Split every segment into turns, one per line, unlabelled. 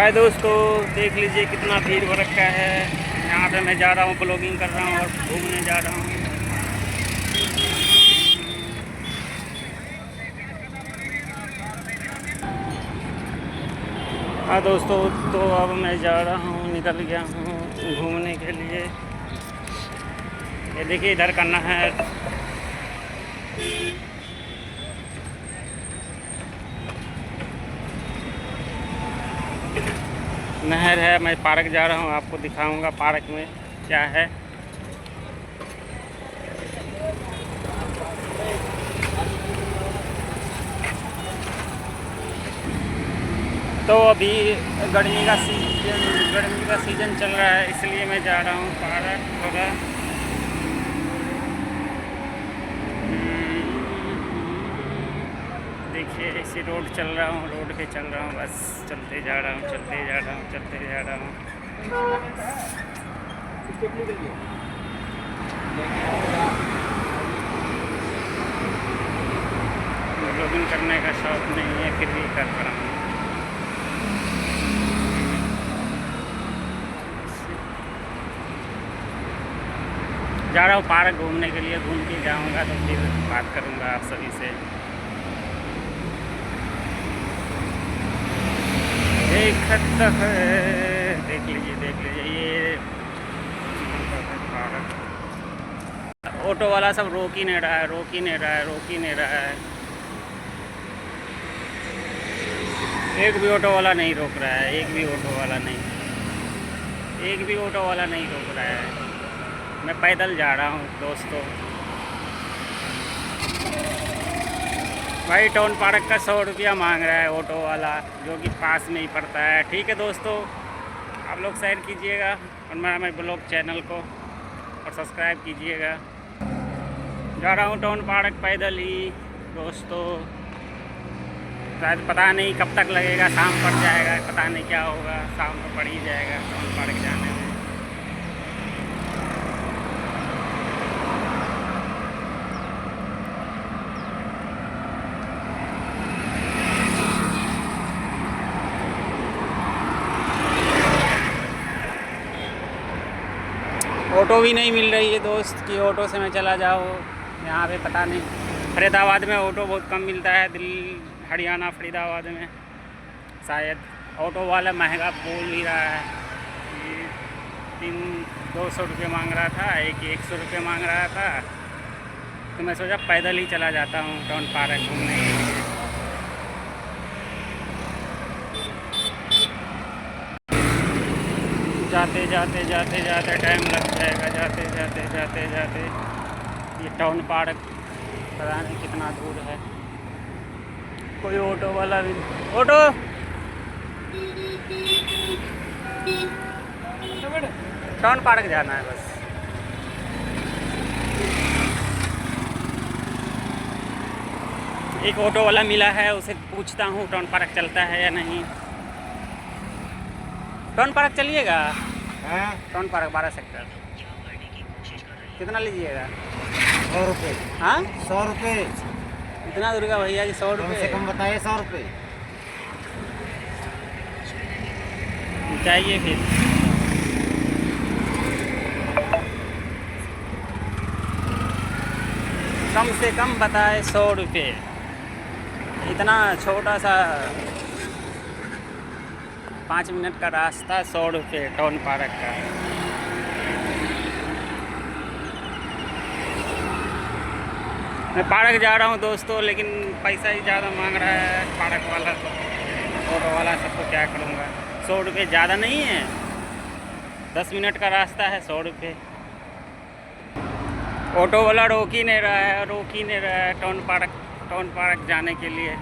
हाय दोस्तों, देख लीजिए कितना भीड़ हो रखा है। यहाँ पे मैं जा रहा हूँ, ब्लॉगिंग कर रहा हूँ और घूमने जा रहा हूँ। हाँ दोस्तों, तो अब मैं जा रहा हूँ, निकल गया हूँ घूमने के लिए। ये देखिए इधर करना है। नहर है, मैं पार्क जा रहा हूँ, आपको दिखाऊंगा पार्क में क्या है। तो अभी गर्मी का सीज़न चल रहा है, इसलिए मैं जा रहा हूँ पार्क थोड़ा। देखिए इसी रोड चल रहा हूँ, रोड पे चल रहा हूँ, बस चलते जा रहा हूँ, चलते जा रहा हूँ, चलते जा रहा हूँ। ब्लॉगिंग करने का शौक नहीं है, फिर भी कर रहा हूँ। जा रहा हूँ पार्क घूमने के लिए, घूम के जाऊँगा तो फिर बात करूँगा आप सभी से। देख लीजिए ये ऑटो वाला सब रोक ही नहीं रहा है, रोक ही नहीं रहा है, रोक ही नहीं रहा है। एक भी ऑटो वाला नहीं रोक रहा है, एक भी ऑटो वाला नहीं, एक भी ऑटो वाला नहीं रोक रहा है। मैं पैदल जा रहा हूँ दोस्तों। भाई टाउन पार्क का 100 रुपया मांग रहा है ऑटो वाला, जो कि पास में ही पड़ता है। ठीक है दोस्तों, आप लोग शेयर कीजिएगा और मेरा ब्लॉग चैनल को और सब्सक्राइब कीजिएगा। जा रहा हूँ टाउन पार्क पैदल ही दोस्तों। शायद पता नहीं कब तक लगेगा, शाम पड़ जाएगा, पता नहीं क्या होगा, शाम को पड़ ही जाएगा टाउन पार्क जाने में। ऑटो भी नहीं मिल रही है दोस्त कि ऑटो से मैं चला जाऊँ। यहाँ पे पता नहीं, फरीदाबाद में ऑटो बहुत कम मिलता है, दिल्ली हरियाणा फरीदाबाद में शायद ऑटो वाला महंगा बोल ही रहा है। 200 रुपये मांग रहा था, एक 100 रुपये मांग रहा था। तो मैं सोचा पैदल ही चला जाता हूँ टाउन पार्क घूमने के लिए। जाते जाते टाइम लग जाएगा, जाते ये टाउन पार्क पता नहीं कितना दूर है। कोई ऑटो वाला भी, ऑटो टाउन पार्क जाना है बस। एक ऑटो वाला मिला है, उसे पूछता हूँ टाउन पार्क चलता है या नहीं। टाउन पार्क चलिएगा? टाउन पार्क 12 सेक्टर कितना लीजिएगा?
100 रुपये।
हाँ
100 रुपये।
इतना दूर का भैया जी, 100
कम
रुपये
से कम बताइए, 100 रुपये
चाहिए। फिर कम से कम बताए 100 रुपये। इतना छोटा सा 5 मिनट का रास्ता, 100 रुपये टाउन पार्क का। मैं पार्क जा रहा हूँ दोस्तों, लेकिन पैसा ही ज़्यादा मांग रहा है पार्क वाला, तो ऑटो वाला सबको क्या करूँगा। 100 रुपये ज़्यादा नहीं है, 10 मिनट का रास्ता है, 100 रुपये। ऑटो वाला रोक ही नहीं रहा है टाउन पार्क जाने के लिए।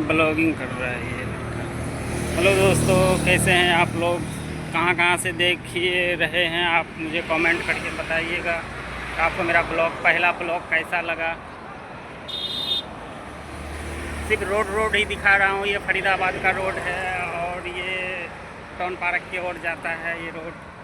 ब्लॉगिंग कर रहा है ये। हेलो दोस्तों, कैसे हैं आप लोग? कहाँ से देखिए रहे हैं आप, मुझे कमेंट करके बताइएगा। आपको मेरा पहला ब्लॉग कैसा लगा। सिर्फ रोड ही दिखा रहा हूँ। ये फरीदाबाद का रोड है और ये टाउन पार्क की ओर जाता है ये रोड।